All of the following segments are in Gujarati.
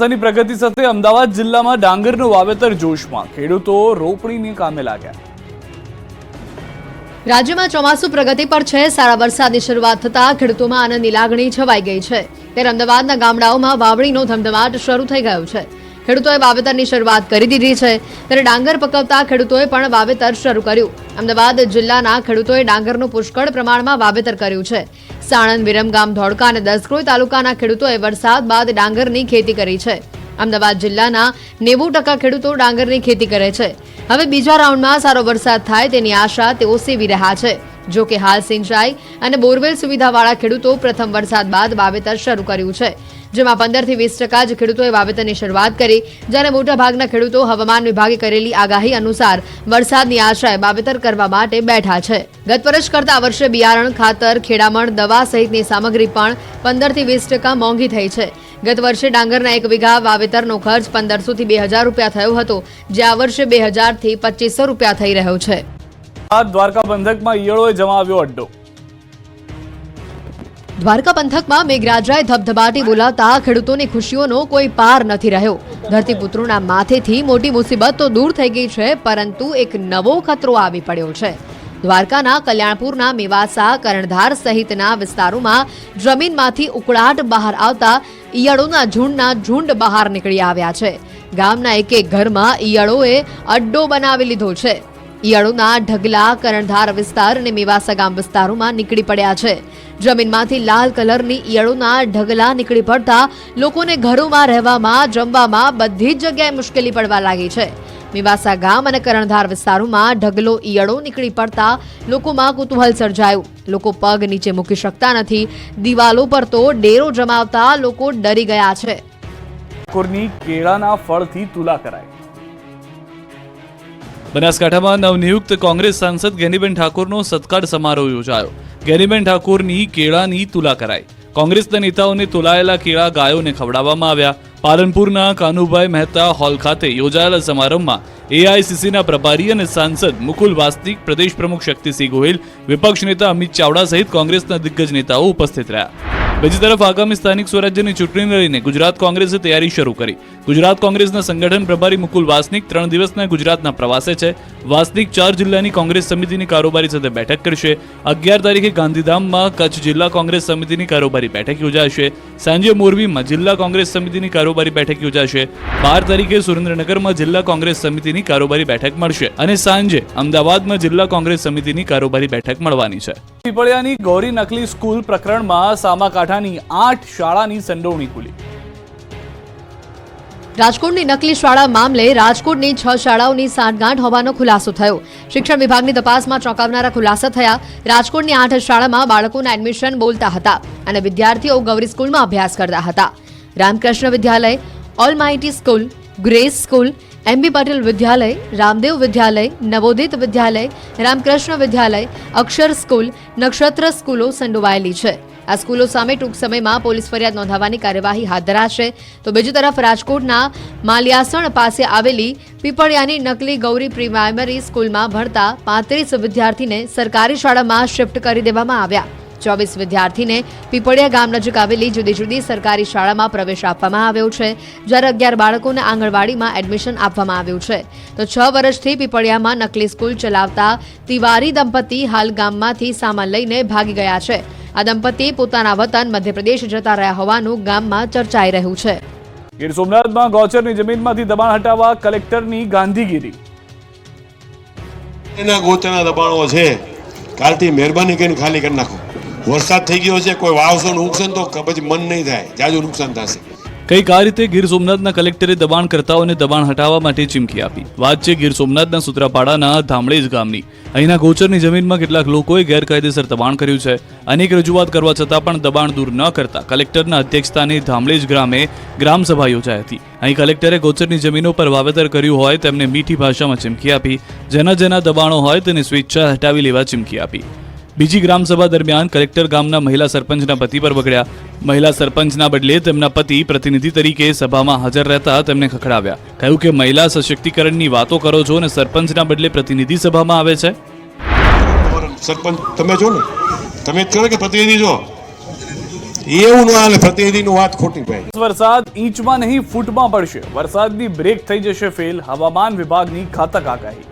ની પ્રગતિ સાથે અમદાવાદ જિલ્લામાં ડાંગરનું વાવેતર જોશમાં, ખેડૂતો રોપણીને કામે લાગ્યા। રાજ્યમાં ચોમાસુ પ્રગતિ પર છે। સારા વરસાદની શરૂઆત થતા ખેડૂતોમાં આનંદની લાગણી છવાઈ ગઈ છે। ત્યારે અમદાવાદના ગામડાઓમાં વાવણીનો ધમધમાટ શરૂ થઈ ગયો છે। ખેડૂતોએ વાવેતરની શરૂઆત કરી દીધી છે। ત્યારે ડાંગર પકવતા ખેડૂતોએ પણ વાવેતર શરૂ કર્યું। અમદાવાદ જિલ્લાના ખેડૂતોએ ડાંગરનું પુષ્કળ પ્રમાણમાં વાવેતર કર્યું છે। સાણંદ, વિરમગામ, ધોળકા અને દસક્રોઈ તાલુકાના ખેડૂતોએ વરસાદ બાદ ડાંગરની ખેતી કરી છે। અમદાવાદ જિલ્લાના 90% ખેડૂતો ડાંગરની ખેતી કરે છે। હવે બીજા રાઉન્ડમાં સારો વરસાદ થાય તેની આશા તેઓ સેવી રહ્યા છે। જો કે હાલ સિંચાઈ અને બોરવેલ સુવિધાવાળા ખેડૂતો પ્રથમ વરસાદ બાદ વાવેતર શરૂ કર્યું છે, જેમાં 15 થી 20% જ ખેડૂતોએ વાવેતરની શરૂઆત કરી, જ્યારે મોટાભાગના ખેડૂતો હવામાન વિભાગે કરેલી આગાહી અનુસાર વરસાદની આશાએ વાવેતર કરવા માટે બેઠા છે। ગત વર્ષ કરતા આ વર્ષે બિયારણ, ખાતર, ખેડામણ, દવા સહિતની સામગ્રી પણ 15 થી 20% મોંઘી થઈ છે। ગત વર્ષે ડાંગરના 1 વીઘા વાવેતરનો ખર્ચ 1500 થી 2000 રૂપિયા થયો હતો, જે આ વર્ષે 2000 થી 2500 રૂપિયા થઈ રહ્યો છે। દ્વારકા પંથકમાં ઈયળોએ જમાવ્યો અડ્ડો। દ્વારકા પંથકમાં મેઘરાજાએ ધબધબાટી બોલાવતા ખેડૂતોની ખુશીઓનો કોઈ પાર નથી રહ્યો। ધરતીપુત્રોના માથેથી મોટી મુસીબત તો દૂર થઈ ગઈ છે, પરંતુ એક નવો ખતરો આવી પડ્યો છે। દ્વારકાના કલ્યાણપુરના મેવાસા, કરણધાર સહિતના વિસ્તારોમાં જમીનમાંથી ઉકળાટ બહાર આવતા ઈયળોના ઝુંડ બહાર નીકળી આવ્યા છે। ગામના એક ઘરમાં ઈયળોએ અડ્ડો બનાવી લીધો છે। ઈયળોના ઢગલા કરણધાર વિસ્તાર અને મેવાસા ગામ વિસ્તારોમાં નીકળી પડ્યા છે। જમીનમાંથી લાલ કલરની ઈયળોના ઢગલા નીકળી પડતા લોકોને ઘરોમાં રહેવામાં, જમવામાં બધી જ જગ્યાએ મુશ્કેલી પડવા લાગી છે। મેવાસા ગામ અને કરણધાર વિસ્તારોમાં ઢગલો ઈયળો નીકળી પડતા લોકોમાં કુતૂહલ સર્જાયું। લોકો પગ નીચે મૂકી શકતા નથી। દિવાલો પર તો ડેરો જમાવતા લોકો ડરી ગયા છે। ઠાકોરની કેળાના ફળથી તુલા કરાઈ। બનાસકાંઠામાં નવનિયુક્ત કોંગ્રેસ સાંસદ ગેનીબેન ઠાકોરનો સત્કાર સમારોહ યોજાયો। ગેનીબેન ઠાકોરની કેળાની તુલા કરાઈ। કોંગ્રેસના નેતાઓને તોલાયેલા કેળા ગાયોને ખવડાવવામાં આવ્યા। પાલનપુરના કાનુભાઈ મહેતા હોલ ખાતે યોજાયેલા સમારંભમાં એઆઈસીસીના પ્રભારી અને સાંસદ મુકુલ વાસનિક, પ્રદેશ પ્રમુખ શક્તિસિંહ ગોહિલ, વિપક્ષ નેતા અમિત ચાવડા સહિત કોંગ્રેસના દિગ્ગજ નેતાઓ ઉપસ્થિત રહ્યા। બીજી તરફ આગામી સ્થાનિક સ્વરાજ્યની ચૂંટણીને લઈને ગુજરાત કોંગ્રેસે તૈયારી શરૂ કરી। ગુજરાત કોંગ્રેસના સંગઠન પ્રભારી મુકુલ વાસનિક 3 દિવસના ગુજરાતના પ્રવાસે છે। વાસનિક 4 જિલ્લાની કોંગ્રેસ સમિતિની કારોબારી સાથે બેઠક કરશે। 11 તારીખે ગાંધીધામમાં કચ્છ જિલ્લા કોંગ્રેસ સમિતિની કારોબારી બેઠક યોજાશે। સાંજે મોરબીમાં જિલ્લા કોંગ્રેસ સમિતિની કારોબારી બેઠક યોજાશે। 12 તારીખે સુરેન્દ્રનગરમાં જિલ્લા કોંગ્રેસ સમિતિની કારોબારી બેઠક મળશે અને સાંજે અમદાવાદમાં જિલ્લા કોંગ્રેસ સમિતિની કારોબારી બેઠક મળવાની છે। પીપળિયાની ગૌરી નકલી સ્કૂલ પ્રકરણમાં સામાકાંઠાની 8 શાળાની સંડોવણી ખુલી। રાજકોટની નકલી શાળા મામલે રાજકોટની 6 શાળાઓની સાંઠગાંઠ હોવાનો ખુલાસો થયો। શિક્ષણ વિભાગની તપાસમાં ચોંકાવનારા ખુલાસા થયા। રાજકોટની 8 શાળામાં બાળકોના એડમિશન બોલતા હતા અને વિદ્યાર્થીઓ ગૌરી સ્કૂલમાં અભ્યાસ કરતા હતા। Ramakrishna Vidyalaya, Almighty school, Grace school, M B Patel Vidyalaya, Ramdev Vidyalaya, Navodit Vidyalaya, Ramakrishna Vidyalaya, Akshar school, Nakshatra સ્કૂલો સંડોવાયેલી છે। આ સ્કૂલો સામે ટૂંક સમયમાં પોલીસ ફરિયાદ નોંધાવવાની કાર્યવાહી હાથ ધરાશે। તો બીજી તરફ રાજકોટના માલિયાસણ પાસે આવેલી પીપળિયાની નકલી ગૌરી પ્રાઇમરી સ્કૂલમાં ભણતા 35 વિદ્યાર્થીને સરકારી શાળામાં શિફ્ટ કરી દેવામાં આવ્યા। 24 વિદ્યાર્થીને પીપળિયા ગામ નજીક આવેલી જુદી જુદી સરકારી શાળામાં પ્રવેશ આપવામાં આવ્યો છે, જ્યારે 11 બાળકોને આંગણવાડીમાં એડમિશન આપવામાં આવ્યું છે। તો 6 વર્ષથી પીપળિયામાં નકલી સ્કૂલ ચલાવતા તિવારી દંપતી હાલ ગામમાંથી સામાન લઈને ભાગી ગયા છે। આ દંપતી પોતાના વતન મધ્યપ્રદેશ જતા રહ્યા હોવાનું ગામમાં ચર્ચાઈ રહ્યું છે। ગીર સોમનાથમાં ગૌચરની જમીનમાંથી દબાણ હટાવવા કલેક્ટરની ગાંધીગીરી। એના ગોચરના દબાણો છે, કાલથી મહેરબાની કરીને ખાલી કરી નાખો। વરસાદ થઈ ગયો છે, કોઈ વાવશો નુકસાન તો પછી મન નહીં થાય, જાજુ નુકસાન થશે। કંઈક આ રીતે ગીર સોમનાથના કલેક્ટરે દબાણકર્તાઓને દબાણ હટાવવા માટે ચીમકી આપી। વાત છે ગીર સોમનાથના સુત્રાપાડાના ધામળેજ ગામની। અહીંના ગોચરની જમીનમાં કેટલાક લોકોએ ગેરકાયદેસર દબાણ કર્યું છે। અનેક રજૂઆત કરવા છતાં પણ દબાણ દૂર ન કરતા કલેક્ટરના અધ્યક્ષસ્થાને ધામળેજ ગ્રામે ગ્રામસભા યોજાઈ હતી। અહીં કલેક્ટરે ગોચરની જમીનો પર વાવેતર કર્યું હોય તેમને મીઠી ભાષામાં ચીમકી આપી। જેના દબાણો હોય તેને સ્વેચ્છા હટાવી લેવા ચીમકી આપી। બીજી ગ્રામસભા દરમિયાન કલેક્ટર ગામના મહિલા સરપંચના પતિ પર બગડ્યા। મહિલા સરપંચના બદલે તેમના પતિ પ્રતિનિધિ તરીકે સભામાં હાજર રહેતા તેમને ખખડાવ્યા। કહ્યું કે મહિલા સશક્તિકરણની વાતો કરો છો અને સરપંચના બદલે પ્રતિનિધિ સભામાં આવે છે। સરપંચ તમે છો ને, તમે જ કરો કે પ્રતિનિધિ છો? એવું ન હાલે, પ્રતિનિધિની વાત ખોટી ભાઈ. વરસાદ ઇંચમાં નહીં ફૂટમાં પડશે. વરસાદની બ્રેક થઈ જશે ફેલ. હવામાન વિભાગની ઘાતક આગાહી.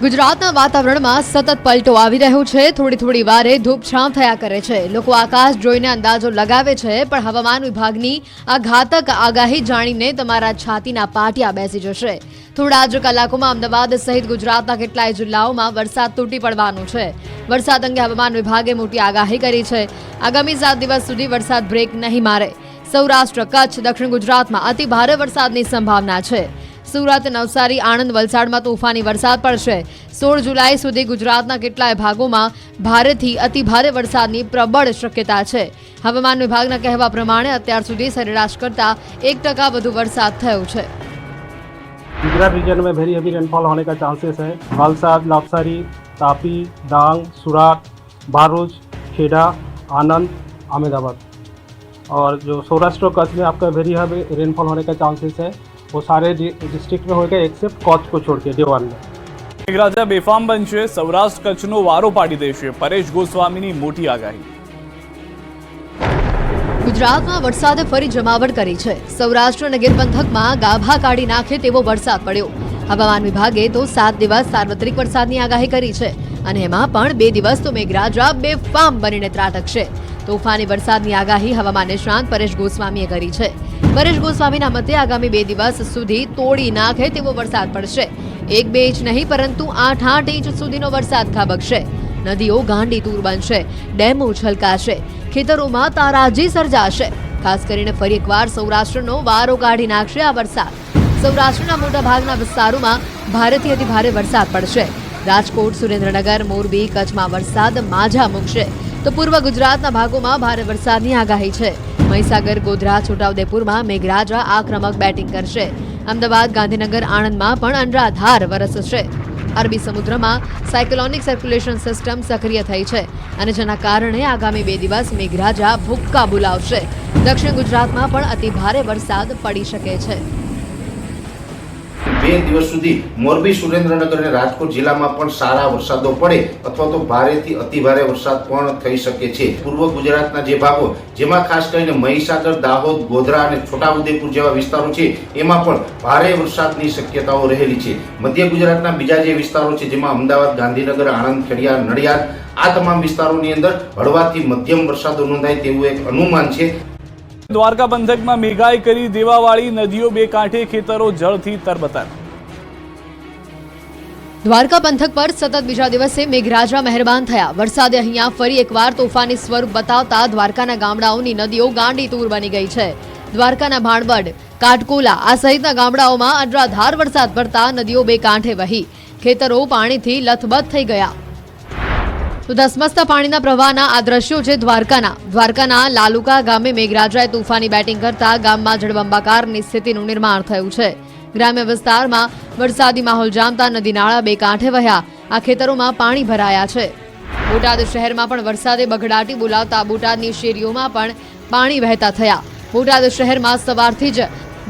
ગુજરાતના વાતાવરણમાં સતત પલટો આવી રહ્યો છે. થોડી વારે ધૂપછાંવ થયા કરે છે. લોકો આકાશ જોઈને અંદાજો લગાવે છે, પણ હવામાન વિભાગની આ ઘાતક આગાહી જાણીને તમારા છાતીના પાટિયા બેસી જશે. થોડા જ કલાકોમાં અમદાવાદ સહિત ગુજરાતના કેટલાય જિલ્લાઓમાં વરસાદ તૂટી પડવાનો છે. વરસાદ અંગે હવામાન વિભાગે મોટી આગાહી કરી છે. આગામી 7 દિવસ સુધી વરસાદ બ્રેક નહીં મારે. સૌરાષ્ટ્ર, કચ્છ, દક્ષિણ ગુજરાતમાં અતિ ભારે વરસાદની સંભાવના છે. સુરત, નવસારી, આણંદ, વલસાડમાં તોફાની વરસાદ પડશે. 16 જુલાઈ સુધી ગુજરાતના કેટલાય ભાગોમાં ભારેથી અતિ ભારે વરસાદની પ્રબળ શક્યતા છે. હવામાન વિભાગના કહેવા પ્રમાણે અત્યાર સુધી સરેરાશ કરતા 1% વધુ વરસાદ થયો છે. गुजरात रीजन में वेरी हेवी रेनफॉल होने का चांसेस है. वलसाड, नवसारी, तापी, डांग, सूरत, भरूच, खेड़ा, आनंद, अहमदाबाद और जो सौराष्ट्र कच्छ में आपका वेरी हेवी रेनफॉल होने का चांसेस है. वो सारे डिस्ट्रिक्ट में होगा एक्सेप्ट कच्छ को छोड़ के देवान में. મેઘરાજા બેફામ બનશે. સૌરાષ્ટ્ર કચ્છનો વારો પાડી દેશે. પરેશ ગોસ્વામીની મોટી આગાહી. ગુજરાતમાં વરસાદે ફરી જમાવટ કરી છે. સૌરાષ્ટ્ર અને ગીર પંથકમાં ગાભા કાઢી નાખે તેવો વરસાદ પડ્યો. હવામાન વિભાગે તો 7 દિવસ સાર્વત્રિક વરસાદની આગાહી કરી છે અને એમાં પણ 2 દિવસ તો મેઘરાજા બેફામ બનીને ત્રાટકશે. તોફાની વરસાદની આગાહી હવામાન નિષ્ણાંત પરેશ ગોસ્વામીએ કરી છે. પરેશ ગોસ્વામીના મતે આગામી 2 દિવસ સુધી તોડી નાખે તેવો વરસાદ પડશે. 1-2 ઇંચ નહીં પરંતુ 8-8 ઇંચ સુધીનો વરસાદ ખાબકશે. નદીઓ ગાંડી તૂર બનશે. ડેમો છલકાશે. ખેતરોમાં તારાજી સર્જાશે. ખાસ કરીને ફરી એકવાર સૌરાષ્ટ્રનો વારો કાઢી નાખશે આ વરસાદ. સૌરાષ્ટ્રના મોટા ભાગના વિસ્તારોમાં ભારેથી અતિ ભારે વરસાદ પડશે. રાજકોટ, સુરેન્દ્રનગર, મોરબી, કચ્છમાં વરસાદ માઝા મૂકશે. તો પૂર્વ ગુજરાતના ભાગોમાં ભારે વરસાદની આગાહી છે. મહીસાગર, ગોધરા, છોટાઉદેપુરમાં મેઘરાજા આક્રમક બેટિંગ કરશે. અમદાવાદ, ગાંધીનગર, આણંદમાં પણ અનરાધાર વરસશે. અરબી સમુદ્રમાં સાયક્લોનિક સર્ક્યુલેશન સિસ્ટમ સક્રિય થઈ છે અને જેના કારણે આગામી 2 દિવસ મેઘરાજા ભૂક્કા બોલાવશે. દક્ષિણ ગુજરાતમાં પણ અતિ ભારે વરસાદ પડી શકે છે. 2 દિવસ સુધી મોરબી, સુરેન્દ્રનગર અને રાજકોટ જિલ્લામાં પણ સારા વરસાદો પડે અથવા તો ભારેથી અતિ ભારે વરસાદ પણ થઈ શકે છે. પૂર્વ ગુજરાતના જે ભાગો જેમાં ખાસ કરીને મહીસાગર, દાહોદ, ગોધરા અને છોટાઉદેપુર જેવા વિસ્તારો છે એમાં પણ ભારે વરસાદની શક્યતાઓ રહેલી છે. મધ્ય ગુજરાતના બીજા જે વિસ્તારો છે જેમાં અમદાવાદ, ગાંધીનગર, આણંદ, ખેડિયા, નડિયાદ આ તમામ વિસ્તારોની અંદર હળવાથી મધ્યમ વરસાદો નોંધાય તેવું એક અનુમાન છે. દ્વારકા પંથકમાં મેઘાઈ કરી દેવાવાળી નદીઓ બે કાંઠે, ખેતરો જળથી તરબતર. દ્વારકા પંથક પર સતત બીજા દિવસે મેઘરાજા મહેરબાન થયા. વરસાદે અહીંયા ફરી એકવાર તોફાની સ્વરૂપ બતાવતા દ્વારકાના ગામડાઓની નદીઓ ગાંડી તૂર બની ગઈ છે. દ્વારકાના ભાણવડ, કાટકોલા આ સહિતના ગામડાઓમાં અનરાધાર વરસાદ પડતા નદીઓ બે કાંઠે વહી. ખેતરો પાણીથી લથબથ થઈ ગયા. તો ધસમસતા પાણીના પ્રવાહના આ દ્રશ્યો છે દ્વારકાના લાલુકા ગામે મેઘરાજાએ તોફાની બેટિંગ કરતા ગામમાં જળબંબાકારની સ્થિતિનું નિર્માણ થયું છે. ગ્રામ્ય વિસ્તારમાં વરસાદી માહોલ જામતા નદી નાળા બે કાંઠે વહ્યા. આ ખેતરોમાં પાણી ભરાયા છે. બોટાદ શહેરમાં પણ વરસાદે બગડાટી બોલાવતા બોટાદની શેરીઓમાં પણ પાણી વહેતા થયા. બોટાદ શહેરમાં સવારથી જ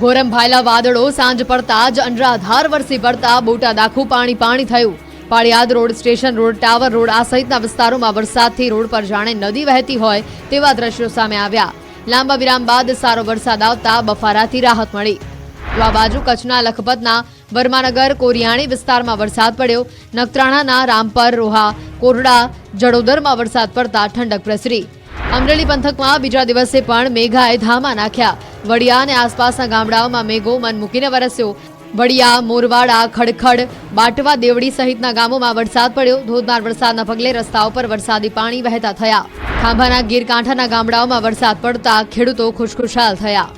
ગોરંભાયેલા વાદળો સાંજ પડતા જ અનરાધાર વરસી પડતા બોટાદ આખું પાણી થયું. Paliyad road, station road, tower road આ સહિતના વિસ્તારોમાં વરસાદથી રોડ પર જાણે નદી વહેતી હોય તેવા દ્રશ્યો સામે આવ્યા. લાંબા વિરામ બાદ સારો વરસાદ આવતા બફારાથી રાહત મળી. તો આ બાજુ કચ્છના લખપતના વર્માનગર, કોરિયાણી વિસ્તારમાં વરસાદ પડ્યો. નખત્રાણાના રામપર, રોહા, કોરડા, જડોદરમાં વરસાદ પડતા ઠંડક પ્રસરી. અમરેલી પંથકમાં બીજા દિવસે પણ મેઘાએ ધામા નાખ્યા. વડિયા અને આસપાસના ગામડાઓમાં મેઘો મન મૂકીને વરસ્યો. વડિયા, મોરવાડા, ખડખડ, બાટવા, દેવડી સહિતના ગામોમાં વરસાદ પડ્યો. ધોધમાર વરસાદના પગલે રસ્તાઓ પર વરસાદી પાણી વહેતા થયા. ખાંભાના ગીર કાંઠાના ગામડાઓમાં વરસાદ પડતા ખેડૂતો ખુશખુશાલ થયા.